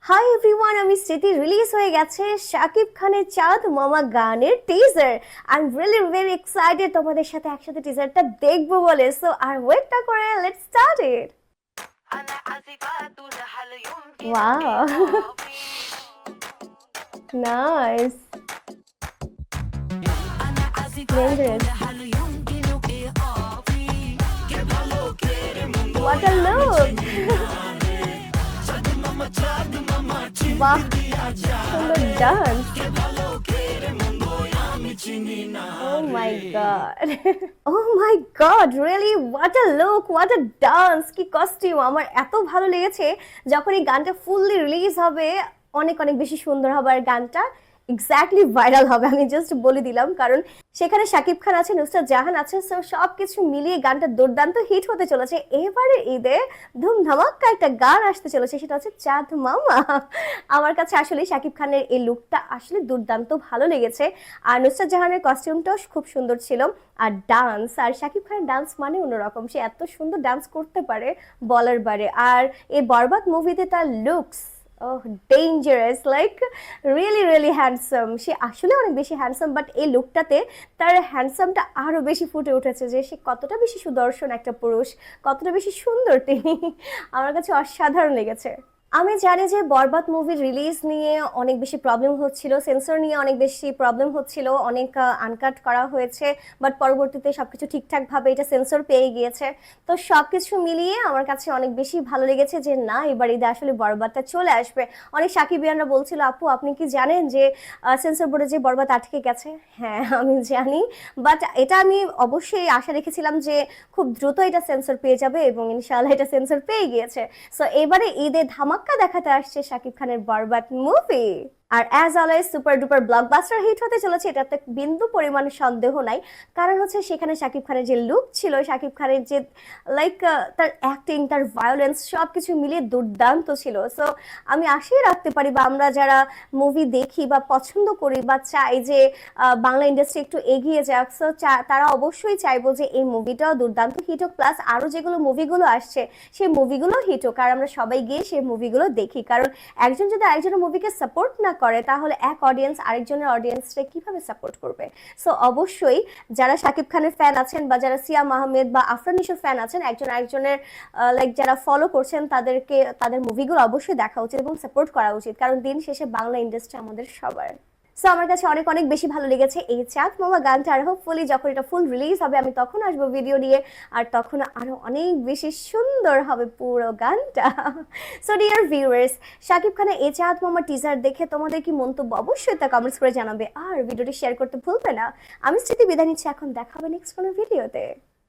Hi everyone, আমি স্মৃতি। Release হয়ে গেছে শাকিব খানের চাঁদ মামা গানের teaser. I am really very excited তোমাদের সাথে একসাথে টিজারটা দেখবো বলে। সো আর ওয়েট না করে let's start it. Wow, nice, dangerous, what a look. বাহ, সুন্দর dance. Oh my god. Oh my god, really? What a look, what a dance, কি কস্টিউম। আমার এত ভালো লেগেছে। যখন এই গানটা ফুললি রিলিজ হবে অনেক অনেক বেশি সুন্দর হবে, আর গানটা এক্স্যাক্টলি ভাইরাল হবে, আমি জাস্ট বলে দিলাম। কারণ সেখানে শাকিব খান আছে, নুসরাত জাহান আছে, সো সবকিছু মিলিয়ে গানটা দুর্দান্ত হিট হতে চলেছে। এবারে ঈদে ধুমধামাক্কা একটা গান আসতে চলেছে, সেটা হচ্ছে চাঁদ মামা। আমার কাছে আসলে শাকিব খানের এই লুকটা আসলে দুর্দান্ত ভালো লেগেছে। আর নুসরাত জাহানের কস্টিউমটাও খুব সুন্দর ছিল। আর ডান্স, আর শাকিব খানের ডান্স মানে অন্যরকম, সে এত সুন্দর ডান্স করতে পারে বলার বারে। আর এই বরবাদ মুভিতে তার looks, oh dangerous, like really really handsome. সে আসলে অনেক বেশি হ্যান্ডসাম, বাট এই লুকটাতে তার হ্যান্ডসামটা আরো বেশি ফুটে উঠেছে, যে সে কতটা বেশি সুদর্শন একটা পুরুষ, কতটা বেশি সুন্দর তিনি। আমার কাছে অসাধারণ লেগেছে। আমি জানি যে বরবাদ মুভির রিলিজ নিয়ে অনেক বেশি প্রবলেম হচ্ছিল, সেন্সর নিয়ে অনেক বেশি প্রবলেম হচ্ছিল, অনেক আনকাট করা হয়েছে, বাট পরবর্তীতে সবকিছু ঠিকঠাকভাবে এটা সেন্সর পেয়ে গিয়েছে। তো সবকিছু মিলিয়ে আমার কাছে অনেক বেশি ভালো লেগেছে যে না, এবার ঈদে আসলে বরবাদটা চলে আসবে। অনেক সাকিবিয়ানরা বলছিল, আপু আপনি কি জানেন যে সেন্সর বোর্ডে যে বরবাদ আটকে গেছে? হ্যাঁ আমি জানি, বাট এটা আমি অবশ্যই আশা রেখেছিলাম যে খুব দ্রুত এটা সেন্সর পেয়ে যাবে, এবং ইনশাআল্লাহ এটা সেন্সর পেয়ে গিয়েছে। সো এবারে ঈদে ধামাক্কা দেখাতে আসছে শাকিব খানের বরবাদ মুভি। আর as always super duper blockbuster hit হতে চলেছে, এটাতে বিন্দু পরিমাণ সন্দেহ নাই। কারণ হচ্ছে সেখানে শাকিব খানের যে লুক ছিল, শাকিব খানের যে লাইক তার অ্যাক্টিং, তার ভায়োলেন্স, সব কিছু মিলিয়ে দুর্দান্ত ছিল। সো আমি আশাই রাখতে পারি, বা আমরা যারা মুভি দেখি বা পছন্দ করি বা চাই যে বাংলা ইন্ডাস্ট্রি একটু এগিয়ে যাক, সো তারা অবশ্যই চাইবো যে এই মুভিটাও দুর্দান্ত হিট হোক, প্লাস আরও যেগুলো মুভিগুলো আসছে সেই মুভিগুলো হিট হোক, আর আমরা সবাই গিয়ে সেই মুভিগুলো দেখি। কারণ একজন যদি আরেকজনের মুভিকে সাপোর্ট না করে, তাহলে এক অডিয়েন্স আরেকজনের অডিয়েন্সকে কিভাবে সাপোর্ট করবে? সো অবশ্যই যারা শাকিব খানের ফ্যান আছেন, বা যারা সিয়াম আহমেদ বা আফরান নিশোর ফ্যান আছেন, একজন আরেকজনের লাইক যারা ফলো করছেন, তাদেরকে তাদের মুভিগুলো অবশ্যই দেখা উচিত এবং সাপোর্ট করা উচিত। কারণ দিন শেষে বাংলা ইন্ডাস্ট্রি আমাদের সবার। সো আমার কাছে অনেক অনেক বেশি ভালো লেগেছে এই চাঁদ মামা গানটা। আর হোপফুলি যখন এটা ফুল রিলিজ হবে আমি তখন আসবো ভিডিও নিয়ে, আর তখন আরো অনেক বেশি সুন্দর হবে পুরো গানটা। সো ডিয়ার ভিউয়ার্স, শাকিব খানের এই চাঁদ মামা টিজার দেখে তোমাদের কি মন্তব্য অবশ্যই তা কমেন্টস করে জানাবে, আর ভিডিওটি শেয়ার করতে ভুলবে না। আমি স্মৃতি বিদায় নিচ্ছি, এখন দেখা হবে নেক্সট কোনো ভিডিওতে।